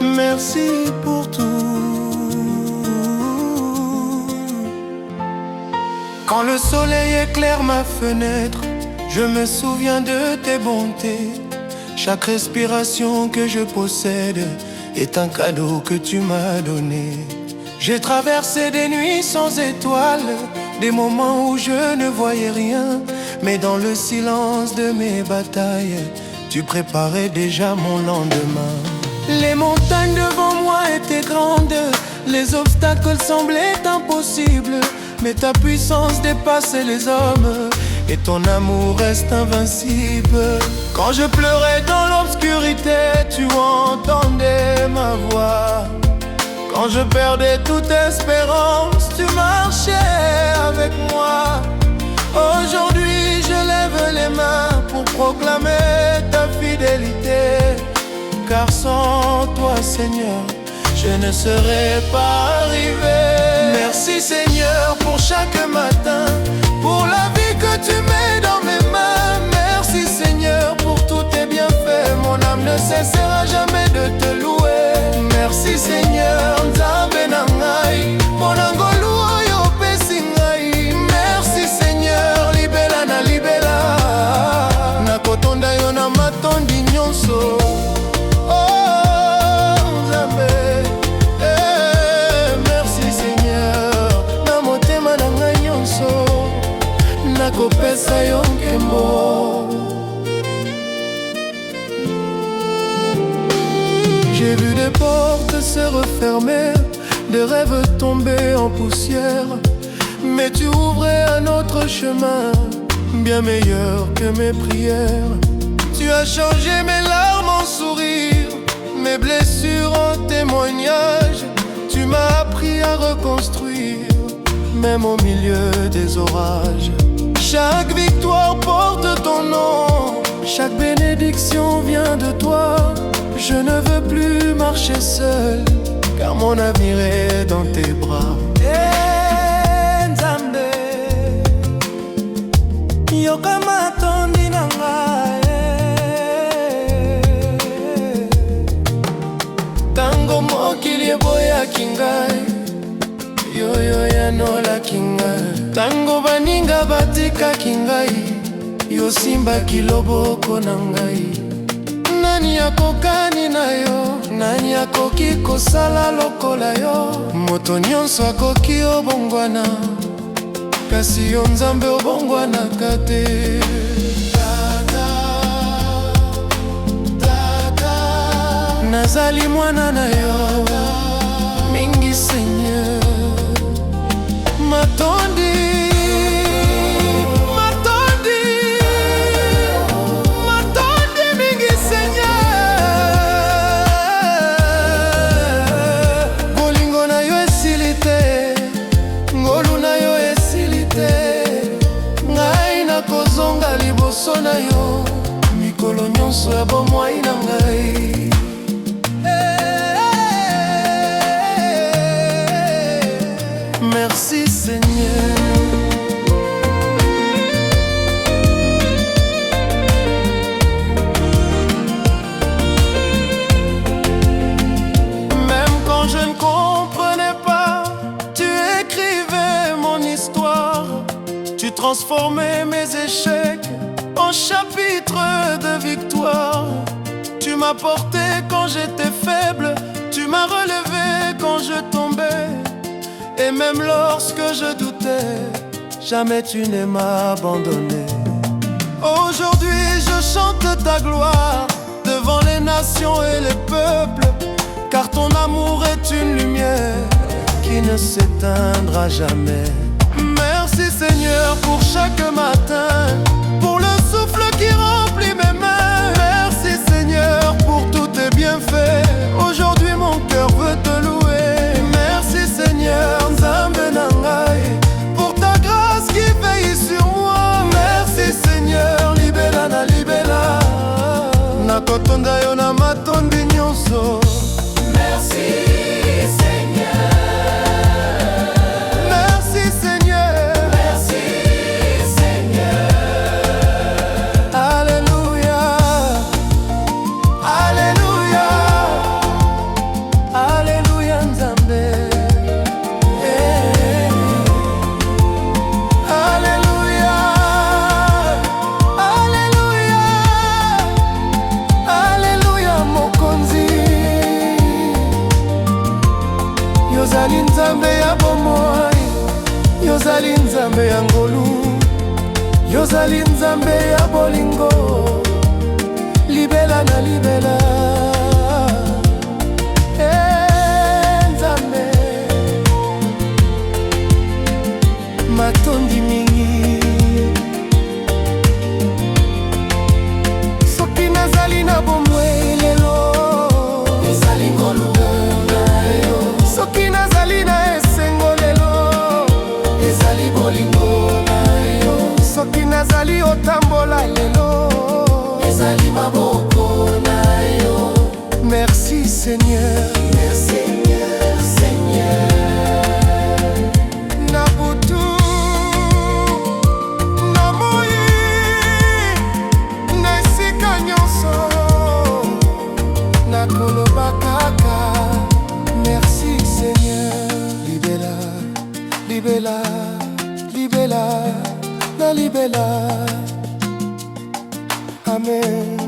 Merci pour tout. Quand le soleil éclaire ma fenêtre, je me souviens de tes bontés. Chaque respiration que je possède est un cadeau que tu m'as donné. J'ai traversé des nuits sans étoiles, des moments où je ne voyais rien, mais dans le silence de mes batailles, tu préparais déjà mon lendemain. Les montagnes devant moi étaient grandes, les obstacles semblaient impossibles, mais ta puissance dépassait les hommes et ton amour reste invincible. Quand je pleurais dans l'obscurité, tu entendais ma voix. Quand je perdais toute espérance, tu marchais avec moi. Aujourd'hui, je lève les mains pour proclamer ta fidélité, car sans toi, Seigneur, je ne serais pas arrivé. Merci, Seigneur, pour chaque matin, pour la vie que tu mets dans mes mains. Merci, Seigneur, pour tous tes bienfaits. Mon âme ne cessera jamais de te louer. Merci, Seigneur, Nzambe na ngai, monango luo yo pesi ngai. Merci, Seigneur, libela na libela, nakotonda yo na matondi nyonso. Nakopesa yo nkembo. J'ai vu des portes se refermer, des rêves tomber en poussière, mais tu ouvrais un autre chemin, bien meilleur que mes prières. Tu as changé mes larmes en sourires, mes blessures en témoignage. Tu m'as appris à reconstruire, même au milieu des orages. Chaque victoire porte ton nom, chaque bénédiction vient de toi. Je ne veux plus marcher seul, car mon avenir est dans tes bras. Nzambe, yoka matondi na ngai, tango mokili eboyaki ngai, yoyo yanolaki ngai. Tango baninga batikaki ngai, yo simbaki loboko na ngai. Nani akokani na yo, nani akoki kosala lokola yo? Moto nyonso akoki obongwana, kasi yo Nzambe obongwanaka te. Nazali mwana na yo, mingi Seigneur. Matondi, matondi, matondi mingi Seigneur. Bolingo na yo esili te, ngolu na yo esili te. Ngai nakozonga liboso na yo, mikolo nyonso ya bomoi na ngai. Merci Seigneur. Même quand je ne comprenais pas, tu écrivais mon histoire. Tu transformais mes échecs en chapitres de victoire. Tu m'as porté quand j'étais faible, tu m'as relevé quand je tombais. Et même lorsque je doutais, jamais tu ne m'as abandonné. Aujourd'hui je chante ta gloire devant les nations et les peuples, car ton amour est une lumière qui ne s'éteindra jamais. Merci Seigneur pour chaque matin, pour le souffle qui remplit mes mains. Merci Seigneur pour tous tes bienfaits. Aujourd'hui mon cœur veut te louer. Merci Seigneur Nzambe na ngai, pour ta grâce qui veille sur moi. Merci Seigneur, libela na libela, nakotonda yo na matondi nyonso. Merci Yozali nzambe ya bolingo, libela na libela. Nzambe matondi mingi, soki nazali na bomoi lelo, ezali ngolu na yo. Soki nazali na esengo lelo, ezali bolingo na yo. Soki nazali otambola lelo, ezali maboko na yo. Merci Seigneur, merci Seigneur. Na butu, na moi, na esika nyonso, nakoloba kaka merci Seigneur. Libela, libela, libela, na libela. Amen.